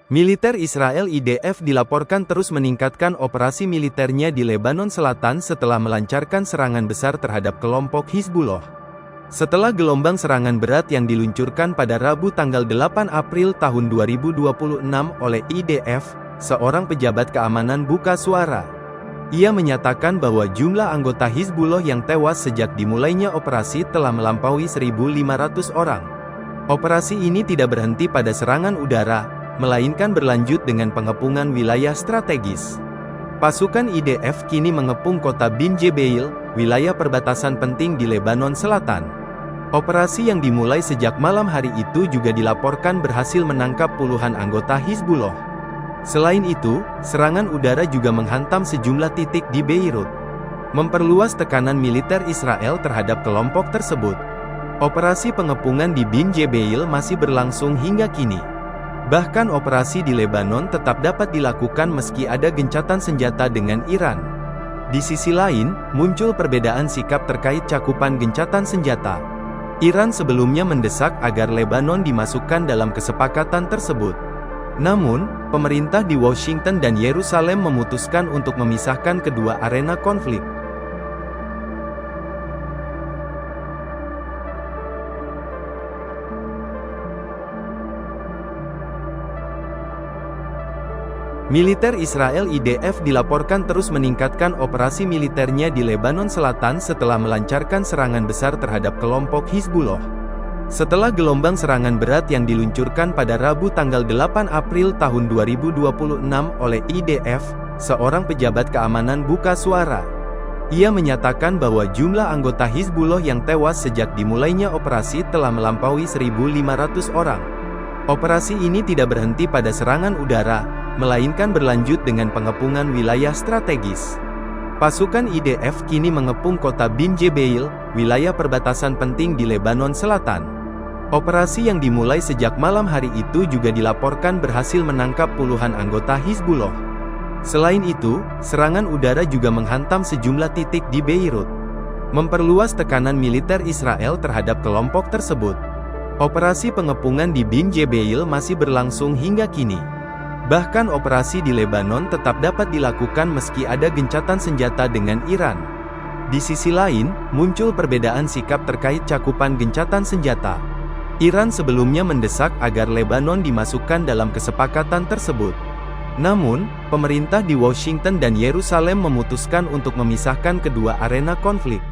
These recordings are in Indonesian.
Militer Israel IDF dilaporkan terus meningkatkan operasi militernya di Lebanon Selatan setelah melancarkan serangan besar terhadap kelompok Hizbullah. Setelah gelombang serangan berat yang diluncurkan pada Rabu tanggal 8 April tahun 2026 oleh IDF, seorang pejabat keamanan buka suara. Ia menyatakan bahwa jumlah anggota Hizbullah yang tewas sejak dimulainya operasi telah melampaui 1.500 orang. Operasi ini tidak berhenti pada serangan udara, melainkan berlanjut dengan pengepungan wilayah strategis. Pasukan IDF kini mengepung kota Bin Jebeil, wilayah perbatasan penting di Lebanon Selatan. Operasi yang dimulai sejak malam hari itu juga dilaporkan berhasil menangkap puluhan anggota Hizbullah. Selain itu, serangan udara juga menghantam sejumlah titik di Beirut, memperluas tekanan militer Israel terhadap kelompok tersebut. Operasi pengepungan di Bin Jebeil masih berlangsung hingga kini. Bahkan operasi di Lebanon tetap dapat dilakukan meski ada gencatan senjata dengan Iran. Di sisi lain, muncul perbedaan sikap terkait cakupan gencatan senjata. Iran sebelumnya mendesak agar Lebanon dimasukkan dalam kesepakatan tersebut. Namun, pemerintah di Washington dan Yerusalem memutuskan untuk memisahkan kedua arena konflik. Militer Israel IDF dilaporkan terus meningkatkan operasi militernya di Lebanon Selatan setelah melancarkan serangan besar terhadap kelompok Hizbullah. Setelah gelombang serangan berat yang diluncurkan pada Rabu tanggal 8 April tahun 2026 oleh IDF, seorang pejabat keamanan buka suara. Ia menyatakan bahwa jumlah anggota Hizbullah yang tewas sejak dimulainya operasi telah melampaui 1.500 orang. Operasi ini tidak berhenti pada serangan udara, melainkan berlanjut dengan pengepungan wilayah strategis. Pasukan IDF kini mengepung kota Bin Jebeil, wilayah perbatasan penting di Lebanon Selatan. Operasi yang dimulai sejak malam hari itu juga dilaporkan berhasil menangkap puluhan anggota Hizbullah. Selain itu, serangan udara juga menghantam sejumlah titik di Beirut, memperluas tekanan militer Israel terhadap kelompok tersebut. Operasi pengepungan di Bin Jebeil masih berlangsung hingga kini. Bahkan operasi di Lebanon tetap dapat dilakukan meski ada gencatan senjata dengan Iran. Di sisi lain, muncul perbedaan sikap terkait cakupan gencatan senjata. Iran sebelumnya mendesak agar Lebanon dimasukkan dalam kesepakatan tersebut. Namun, pemerintah di Washington dan Yerusalem memutuskan untuk memisahkan kedua arena konflik.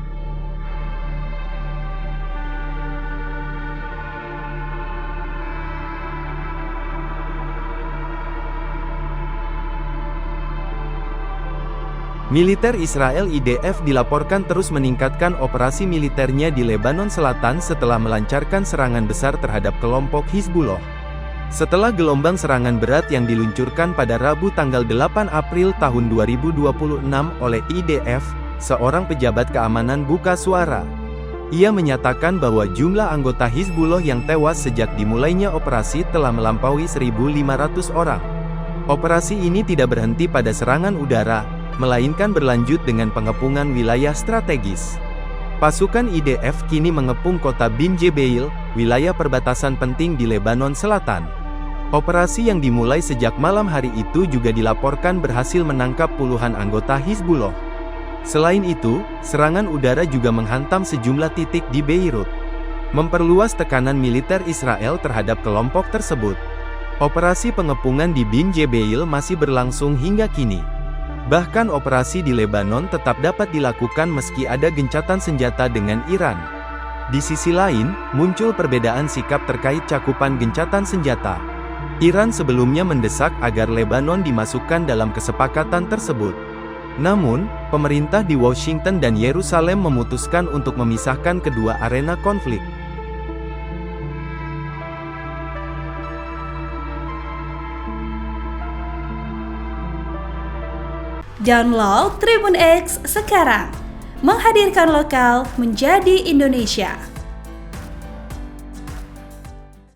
Militer Israel IDF dilaporkan terus meningkatkan operasi militernya di Lebanon Selatan setelah melancarkan serangan besar terhadap kelompok Hizbullah. Setelah gelombang serangan berat yang diluncurkan pada Rabu tanggal 8 April tahun 2026 oleh IDF, seorang pejabat keamanan buka suara. Ia menyatakan bahwa jumlah anggota Hizbullah yang tewas sejak dimulainya operasi telah melampaui 1.500 orang. Operasi ini tidak berhenti pada serangan udara, melainkan berlanjut dengan pengepungan wilayah strategis. Pasukan IDF kini mengepung kota Bin Jebeil, wilayah perbatasan penting di Lebanon Selatan. Operasi yang dimulai sejak malam hari itu juga dilaporkan berhasil menangkap puluhan anggota Hizbullah. Selain itu, serangan udara juga menghantam sejumlah titik di Beirut, memperluas tekanan militer Israel terhadap kelompok tersebut. Operasi pengepungan di Bin Jebeil masih berlangsung hingga kini. Bahkan operasi di Lebanon tetap dapat dilakukan meski ada gencatan senjata dengan Iran. Di sisi lain, muncul perbedaan sikap terkait cakupan gencatan senjata. Iran sebelumnya mendesak agar Lebanon dimasukkan dalam kesepakatan tersebut. Namun, pemerintah di Washington dan Yerusalem memutuskan untuk memisahkan kedua arena konflik. Download Tribun X sekarang, menghadirkan lokal menjadi Indonesia.